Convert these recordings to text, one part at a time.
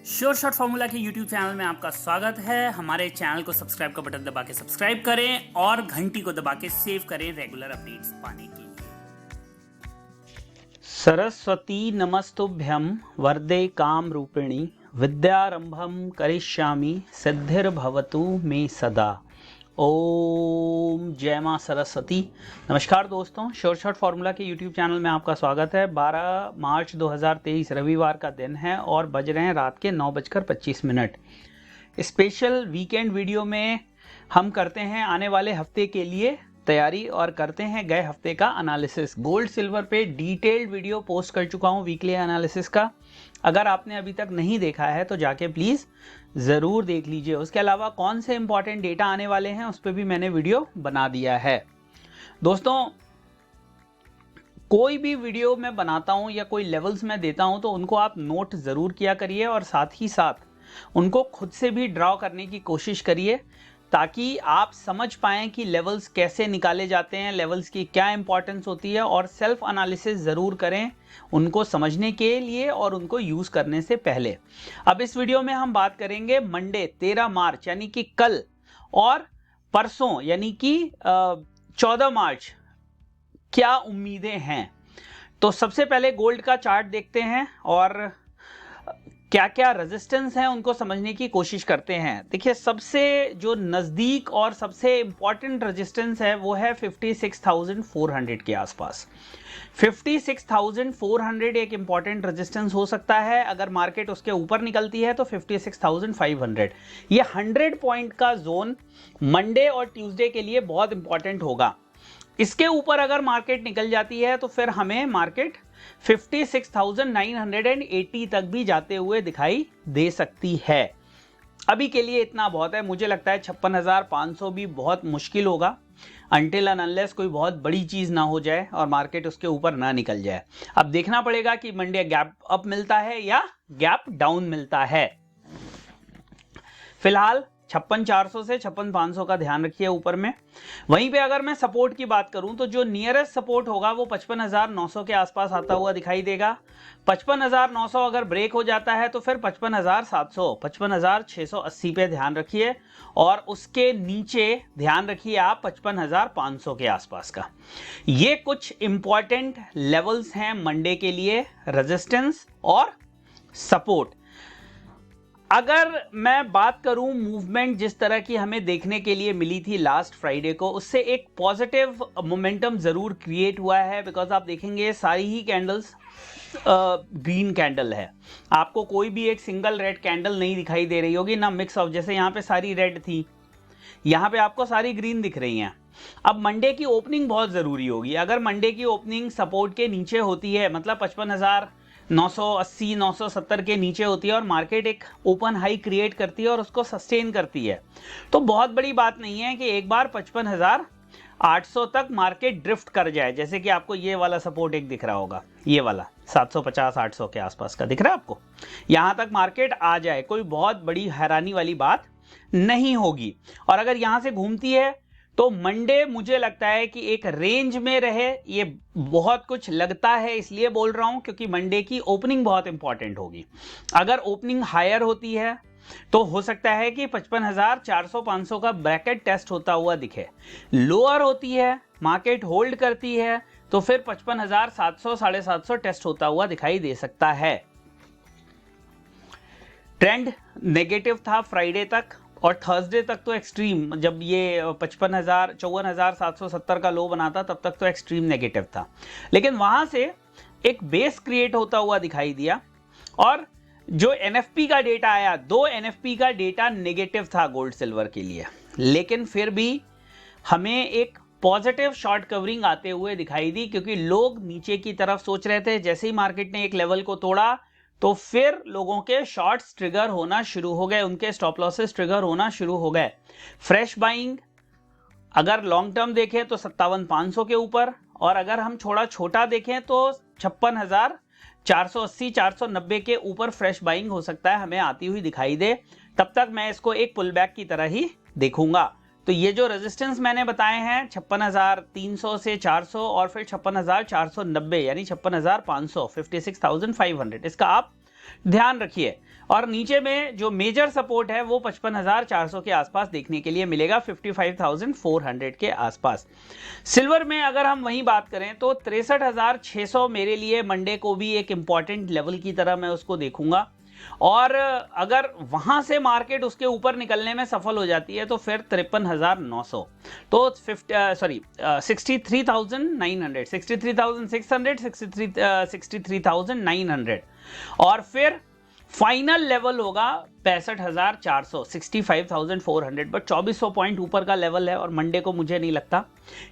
Sure shot formula के YouTube channel में आपका स्वागत है। हमारे चैनल को सब्सक्राइब का बटन दबा के सब्सक्राइब करें और घंटी को दबा के सेव करें रेगुलर अपडेट्स पाने के लिए। सरस्वती नमस्तुभ्यं वरदे काम रूपिणी विद्यारंभम करिष्यामि सिद्धिर्भवतु मे सदा। ओम जय मां सरस्वती। नमस्कार दोस्तों, श्योर शॉट फार्मूला के यूट्यूब चैनल में आपका स्वागत है। 12 मार्च 2023 रविवार का दिन है और बज रहे हैं रात के 9:25। स्पेशल वीकेंड वीडियो में हम करते हैं आने वाले हफ्ते के लिए तैयारी और करते हैं गए हफ्ते का एनालिसिस। गोल्ड सिल्वर पे डिटेल्ड वीडियो पोस्ट कर चुका हूं वीकली एनालिसिस का। अगर आपने अभी तक नहीं देखा है तो जाके प्लीज जरूर देख लीजिए। उसके अलावा कौन से इंपॉर्टेंट डेटा आने वाले हैं उस पर भी मैंने वीडियो बना दिया है। दोस्तों, कोई भी वीडियो मैं बनाता हूं या कोई लेवल्स मैं देता हूं तो उनको आप नोट जरूर किया करिए और साथ ही साथ उनको खुद से भी ड्रॉ करने की कोशिश करिए ताकि आप समझ पाएं कि लेवल्स कैसे निकाले जाते हैं, लेवल्स की क्या इंपॉर्टेंस होती है, और सेल्फ एनालिसिस ज़रूर करें उनको समझने के लिए और उनको यूज़ करने से पहले। अब इस वीडियो में हम बात करेंगे मंडे 13 मार्च यानी कि कल और परसों यानी कि 14 मार्च क्या उम्मीदें हैं। तो सबसे पहले गोल्ड का चार्ट देखते हैं और क्या क्या रेजिस्टेंस है उनको समझने की कोशिश करते हैं। देखिए, सबसे जो नज़दीक और सबसे इंपॉर्टेंट रेजिस्टेंस है वो है 56,400 के आसपास। 56,400 एक इंपॉर्टेंट रेजिस्टेंस हो सकता है। अगर मार्केट उसके ऊपर निकलती है तो 56,500। ये 100 पॉइंट का जोन मंडे और ट्यूसडे के लिए बहुत इंपॉर्टेंट होगा। इसके ऊपर अगर मार्केट निकल जाती है तो फिर हमें मार्केट 56,980 तक भी जाते हुए दिखाई दे सकती है। अभी के लिए इतना बहुत है। मुझे लगता है 56,500 भी बहुत मुश्किल होगा अनटिल एंड अनलेस कोई बहुत बड़ी चीज ना हो जाए और मार्केट उसके ऊपर ना निकल जाए। अब देखना पड़ेगा कि मंडे गैप अप मिलता है या गैप डाउन मिलता है। फिलहाल 56,400 से 56,500 का ध्यान रखिए ऊपर में। वहीं पे अगर मैं सपोर्ट की बात करूं तो जो नियरेस्ट सपोर्ट होगा वो 55,900 के आसपास आता हुआ दिखाई देगा। 55,900 अगर ब्रेक हो जाता है तो फिर 55,700 55,680 पे ध्यान रखिए और उसके नीचे ध्यान रखिए आप 55,500 के आसपास का। ये कुछ इंपॉर्टेंट लेवल्स हैं मंडे के लिए, रेजिस्टेंस और सपोर्ट। अगर मैं बात करूं मूवमेंट जिस तरह की हमें देखने के लिए मिली थी लास्ट फ्राइडे को, उससे एक पॉजिटिव मोमेंटम जरूर क्रिएट हुआ है। बिकॉज आप देखेंगे सारी ही कैंडल्स ग्रीन कैंडल है। आपको कोई भी एक सिंगल रेड कैंडल नहीं दिखाई दे रही होगी, ना मिक्स ऑफ। जैसे यहाँ पे सारी रेड थी, यहाँ पे आपको सारी ग्रीन दिख रही हैं। अब मंडे की ओपनिंग बहुत जरूरी होगी। अगर मंडे की ओपनिंग सपोर्ट के नीचे होती है, मतलब 55,980 970 के नीचे होती है और मार्केट एक ओपन हाई क्रिएट करती है और उसको सस्टेन करती है, तो बहुत बड़ी बात नहीं है कि एक बार 55,800 तक मार्केट ड्रिफ्ट कर जाए। जैसे कि आपको ये वाला सपोर्ट एक दिख रहा होगा, ये वाला 750-800 के आसपास का दिख रहा है आपको, यहां तक मार्केट आ जाए, कोई बहुत बड़ी हैरानी वाली बात नहीं होगी। और अगर यहां से घूमती है तो मंडे मुझे लगता है कि एक रेंज में रहे। ये बहुत कुछ लगता है इसलिए बोल रहा हूं क्योंकि मंडे की ओपनिंग बहुत इंपॉर्टेंट होगी। अगर ओपनिंग हायर होती है तो हो सकता है कि 55,400-500 का ब्रैकेट टेस्ट होता हुआ दिखे। लोअर होती है, मार्केट होल्ड करती है, तो फिर 55,700-750 टेस्ट होता हुआ दिखाई दे सकता है। ट्रेंड नेगेटिव था फ्राइडे तक और थर्सडे तक तो एक्सट्रीम, जब ये 54,770 का लो बना था तब तक तो एक्सट्रीम नेगेटिव था। लेकिन वहां से एक बेस क्रिएट होता हुआ दिखाई दिया और जो एनएफपी का डेटा आया, 2 एनएफपी का डेटा नेगेटिव था गोल्ड सिल्वर के लिए, लेकिन फिर भी हमें एक पॉजिटिव शॉर्ट कवरिंग आते हुए दिखाई दी क्योंकि लोग नीचे की तरफ सोच रहे थे। जैसे ही मार्केट ने एक लेवल को तोड़ा तो फिर लोगों के शॉर्ट्स ट्रिगर होना शुरू हो गए, उनके स्टॉप लॉसेस ट्रिगर होना शुरू हो गए। फ्रेश बाइंग अगर लॉन्ग टर्म देखें तो 57,500 के ऊपर, और अगर हम छोटा देखें तो 56,480 490 के ऊपर फ्रेश बाइंग हो सकता है हमें आती हुई दिखाई दे। तब तक मैं इसको एक पुल बैक की तरह ही देखूंगा। तो ये जो रेजिस्टेंस मैंने बताए हैं 56,300 से 400 और फिर 56,490 यानी 56,500 56,500, इसका आप ध्यान रखिए। और नीचे में जो मेजर सपोर्ट है वो 55,400 के आसपास देखने के लिए मिलेगा, 55,400 के आसपास। सिल्वर में अगर हम वहीं बात करें तो 63,600 मेरे लिए मंडे को भी एक इंपॉर्टेंट लेवल की तरह मैं उसको देखूंगा, और अगर वहां से मार्केट उसके ऊपर निकलने में सफल हो जाती है तो फिर 53,900, तो 63,900, 63,600, 63,900, और फिर फाइनल लेवल होगा 65,400, 65,400। बट 2400 पॉइंट ऊपर का लेवल है और मंडे को मुझे नहीं लगता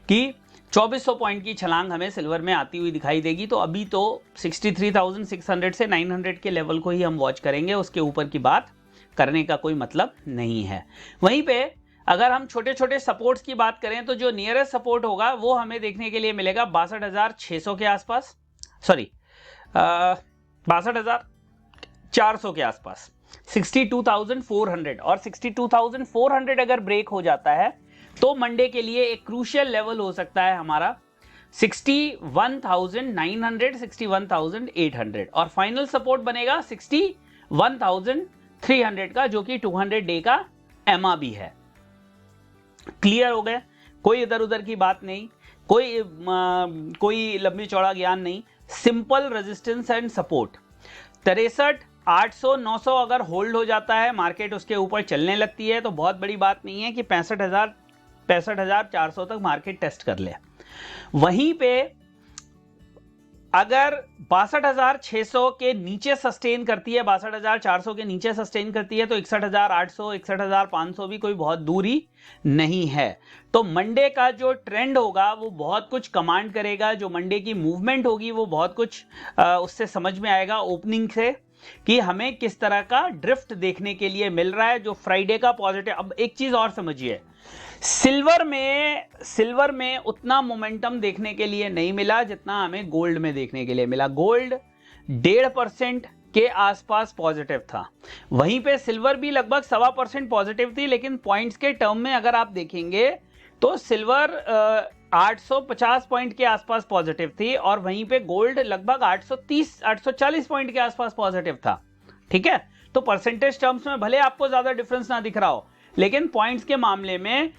कि 2400 पॉइंट की छलांग हमें सिल्वर में आती हुई दिखाई देगी। तो अभी तो 63,600 से 900 के लेवल को ही हम वॉच करेंगे, उसके ऊपर की बात करने का कोई मतलब नहीं है। वहीं पे अगर हम छोटे छोटे सपोर्ट्स की बात करें तो जो नियरेस्ट सपोर्ट होगा वो हमें देखने के लिए मिलेगा 62,600 के आसपास, सॉरी 62,400 के आसपास, 62,400। और 62,400 अगर ब्रेक हो जाता है तो मंडे के लिए एक क्रूशियल लेवल हो सकता है हमारा 61,900, 61,800, और फाइनल सपोर्ट बनेगा 61,300 का, जो कि 200 डे का एमआ भी है। क्लियर हो गए? कोई इधर उधर की बात नहीं, कोई लंबी चौड़ा ज्ञान नहीं, सिंपल रेजिस्टेंस एंड सपोर्ट। 63,800, 900 अगर होल्ड हो जाता है, मार्केट उसके ऊपर चलने लगती है, तो बहुत बड़ी बात नहीं है कि 65,400 तक मार्केट टेस्ट कर ले। वहीं पे अगर 62,600 के नीचे सस्टेन करती है, 62,400 के नीचे सस्टेन करती है, तो 61,800, 61,500 भी कोई बहुत दूरी नहीं है। तो मंडे का जो ट्रेंड होगा वो बहुत कुछ कमांड करेगा, जो मंडे की मूवमेंट होगी वो बहुत कुछ उससे समझ में आएगा ओपनिंग से कि हमें किस तरह का ड्रिफ्ट देखने के लिए मिल रहा है, जो फ्राइडे का पॉजिटिव। अब एक चीज और समझिए, सिल्वर में उतना मोमेंटम देखने के लिए नहीं मिला जितना हमें गोल्ड में देखने के लिए मिला। गोल्ड 1.5% के आसपास पॉजिटिव था, वहीं पे सिल्वर भी लगभग 1.25% पॉजिटिव थी, लेकिन पॉइंट्स के टर्म में अगर आप देखेंगे तो सिल्वर 850 पॉइंट के आसपास पॉजिटिव थी, और वहीं पे गोल्ड लगभग 840 पॉइंट के आसपास पॉजिटिव था। ठीक है, तो परसेंटेज टर्म्स में भले आपको ज्यादा डिफरेंस ना दिख रहा हो, लेकिन पॉइंट्स के मामले में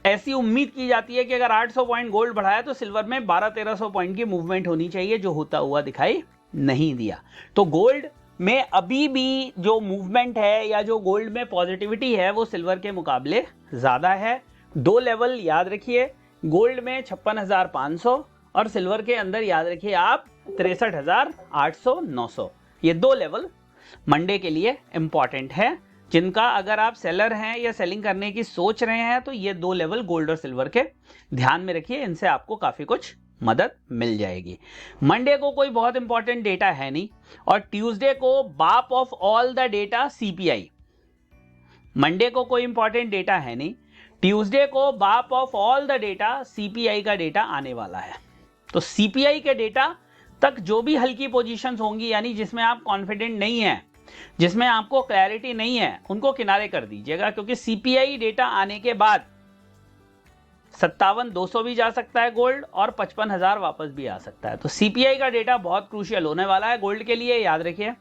ऐसी उम्मीद की जाती है कि अगर 800 पॉइंट गोल्ड बढ़ाया तो सिल्वर में 1200-1300 पॉइंट की मूवमेंट होनी चाहिए, जो होता हुआ दिखाई नहीं दिया। तो गोल्ड में अभी भी जो मूवमेंट है या जो गोल्ड में पॉजिटिविटी है वो सिल्वर के मुकाबले ज्यादा है। दो लेवल याद रखिए, गोल्ड में 56,500 और सिल्वर के अंदर याद रखिए आप 63,800, 900। ये दो लेवल मंडे के लिए इंपॉर्टेंट है, जिनका अगर आप सेलर हैं या सेलिंग करने की सोच रहे हैं तो ये दो लेवल गोल्ड और सिल्वर के ध्यान में रखिए, इनसे आपको काफी कुछ मदद मिल जाएगी। मंडे को कोई बहुत इंपॉर्टेंट डेटा है नहीं, और ट्यूसडे को बाप of all the data CPI. Monday को कोई इंपॉर्टेंट डेटा है नहीं, ट्यूसडे को बाप of all the data CPI का डेटा आने वाला है। तो सीपीआई के डेटा तक जो भी हल्की पोजीशंस होंगी, यानी जिसमें आप कॉन्फिडेंट नहीं है, जिसमें आपको क्लैरिटी नहीं है, उनको किनारे कर दीजिएगा, क्योंकि सीपीआई डेटा आने के बाद 57,200 भी जा सकता है गोल्ड, और 55,000 वापस भी आ सकता है। तो सीपीआई का डेटा बहुत क्रूशियल होने वाला है गोल्ड के लिए, याद रखिए।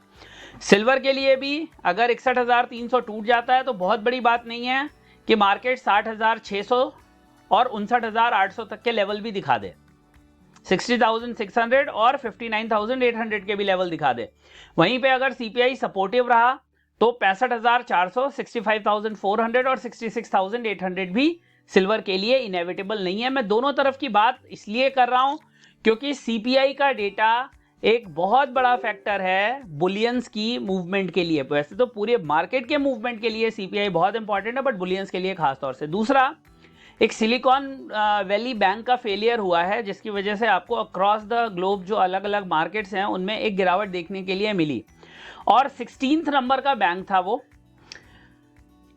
सिल्वर के लिए भी अगर 61,300 टूट जाता है तो बहुत बड़ी बात नहीं है कि मार्केट 60,600 और 59,800 तक के लेवल भी दिखा दे, 60,600 और 59,800 के भी लेवल दिखा दे। वहीं पे अगर सीपीआई सपोर्टिव रहा तो 65,400, 65,400 और 66,800 भी सिल्वर के लिए इनएविटेबल नहीं है। मैं दोनों तरफ की बात इसलिए कर रहा हूं क्योंकि सीपीआई का डेटा एक बहुत बड़ा फैक्टर है बुलियंस की मूवमेंट के लिए। वैसे तो पूरे मार्केट के मूवमेंट के लिए सीपीआई बहुत इंपॉर्टेंट है, बट बुलियंस के लिए खासतौर से। दूसरा, एक सिलिकॉन वैली बैंक का फेलियर हुआ है, जिसकी वजह से आपको अक्रॉस द ग्लोब जो अलग अलग मार्केट्स हैं उनमें एक गिरावट देखने के लिए मिली, और 16th नंबर का बैंक था वो,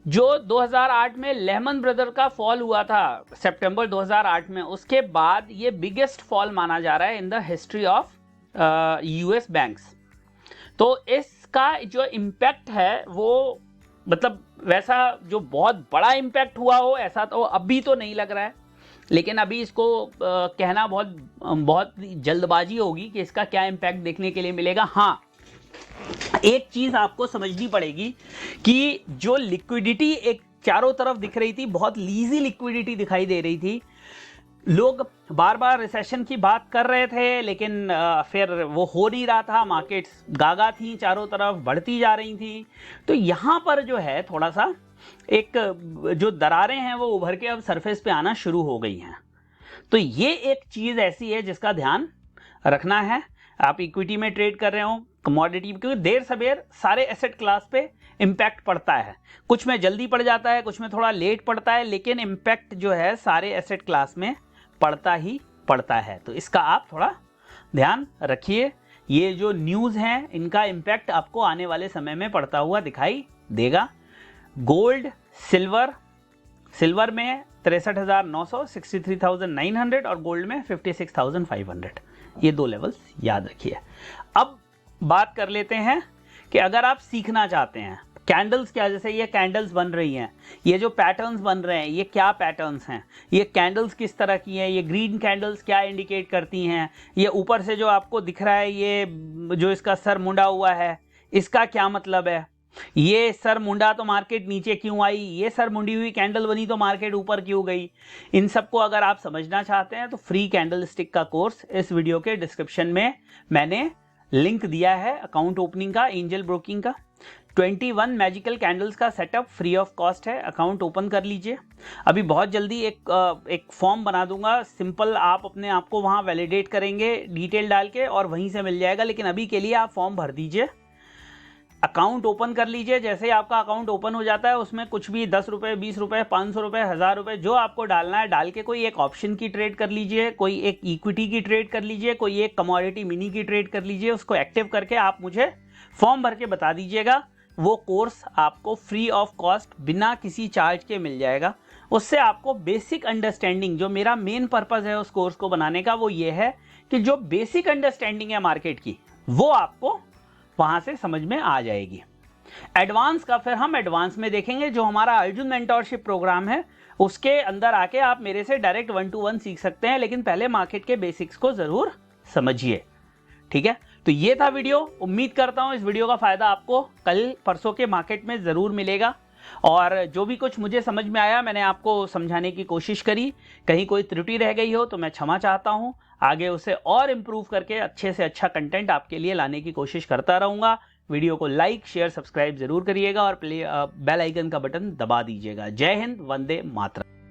जो 2008 में लेहमन ब्रदर का फॉल हुआ था सितंबर 2008 में। उसके बाद ये बिगेस्ट फॉल माना जा रहा है in the history of US banks. तो इसका जो इम्पैक्ट है वो, मतलब वैसा जो बहुत बड़ा इम्पैक्ट हुआ हो ऐसा तो अभी तो नहीं लग रहा है, लेकिन अभी इसको कहना बहुत जल्दबाजी होगी कि इसका क्या इम्पैक्ट देखने के लिए मिलेगा। हाँ, एक चीज आपको समझनी पड़ेगी कि जो लिक्विडिटी एक चारों तरफ दिख रही थी, बहुत लीजी लिक्विडिटी दिखाई दे रही थी, लोग बार बार रिसेशन की बात कर रहे थे, लेकिन फिर वो हो नहीं रहा था, मार्केट्स गागा थी, चारों तरफ बढ़ती जा रही थी। तो यहाँ पर जो है थोड़ा सा एक जो दरारें हैं वो उभर के अब सरफेस पे आना शुरू हो गई हैं। तो ये एक चीज ऐसी है जिसका ध्यान रखना है। आप इक्विटी में ट्रेड कर रहे हो, कमोडिटी, क्योंकि देर सवेर सारे एसेट क्लास पे इम्पैक्ट पड़ता है, कुछ में जल्दी पड़ जाता है, कुछ में थोड़ा लेट पड़ता है, लेकिन इम्पैक्ट जो है सारे एसेट क्लास में पड़ता ही पड़ता है। तो इसका आप थोड़ा ध्यान रखिए। ये जो न्यूज़ हैं इनका इम्पैक्ट आपको आने वाले समय में पड़ता हुआ दिखाई देगा। गोल्ड, सिल्वर में 63,900, 63,900 और गोल्ड में 56,500, ये दो लेवल्स याद रखिए। अब बात कर लेते हैं कि अगर आप सीखना चाहते हैं कैंडल्स क्या, जैसे ये कैंडल्स बन रही हैं, ये जो पैटर्न्स बन रहे हैं ये क्या पैटर्न्स हैं, ये कैंडल्स किस तरह की हैं, ये ग्रीन कैंडल्स क्या इंडिकेट करती हैं, ये ऊपर से जो आपको दिख रहा है ये जो इसका सर मुंडा हुआ है इसका क्या मतलब है, ये सर मुंडा तो मार्केट नीचे क्यों आई, ये सर मुंडी हुई कैंडल बनी तो मार्केट ऊपर क्यों गई। इन सबको अगर आप समझना चाहते हैं तो फ्री कैंडल स्टिक का कोर्स इस वीडियो के डिस्क्रिप्शन में मैंने लिंक दिया है, अकाउंट ओपनिंग का, एंजल ब्रोकिंग का। 21 मैजिकल कैंडल्स का सेटअप फ्री ऑफ कॉस्ट है, अकाउंट ओपन कर लीजिए। अभी बहुत जल्दी एक फॉर्म बना दूंगा, सिंपल आप अपने आप को वहाँ वैलिडेट करेंगे डिटेल डाल के और वहीं से मिल जाएगा, लेकिन अभी के लिए आप फॉर्म भर दीजिए, अकाउंट ओपन कर लीजिए। जैसे ही आपका अकाउंट ओपन हो जाता है उसमें कुछ भी 10 रुपये, 20 रुपये, 500 रुपये, 1000 रुपये जो आपको डालना है डाल के कोई एक ऑप्शन की ट्रेड कर लीजिए, कोई एक इक्विटी की ट्रेड कर लीजिए, कोई एक कमोडिटी मिनी की ट्रेड कर लीजिए। उसको एक्टिव करके आप मुझे फॉर्म भर के बता दीजिएगा, वो कोर्स आपको फ्री ऑफ कॉस्ट बिना किसी चार्ज के मिल जाएगा। उससे आपको बेसिक अंडरस्टैंडिंग, जो मेरा मेन पर्पज़ है उस कोर्स को बनाने का, वो ये है कि जो बेसिक अंडरस्टैंडिंग है मार्केट की वो आपको वहां से समझ में आ जाएगी। एडवांस का फिर हम एडवांस में देखेंगे, जो हमारा अर्जुन मेंटोरशिप प्रोग्राम है उसके अंदर आके आप मेरे से डायरेक्ट 1-to-1 सीख सकते हैं, लेकिन पहले मार्केट के बेसिक्स को जरूर समझिए, ठीक है। तो ये था वीडियो, उम्मीद करता हूं इस वीडियो का फायदा आपको कल परसों के मार्केट में जरूर मिलेगा। और जो भी कुछ मुझे समझ में आया मैंने आपको समझाने की कोशिश करी, कहीं कोई त्रुटि रह गई हो तो मैं क्षमा चाहता हूं। आगे उसे और इम्प्रूव करके अच्छे से अच्छा कंटेंट आपके लिए लाने की कोशिश करता रहूंगा। वीडियो को लाइक, शेयर, सब्सक्राइब जरूर करिएगा और बेल आइकन का बटन दबा दीजिएगा। जय हिंद, वंदे मातरम।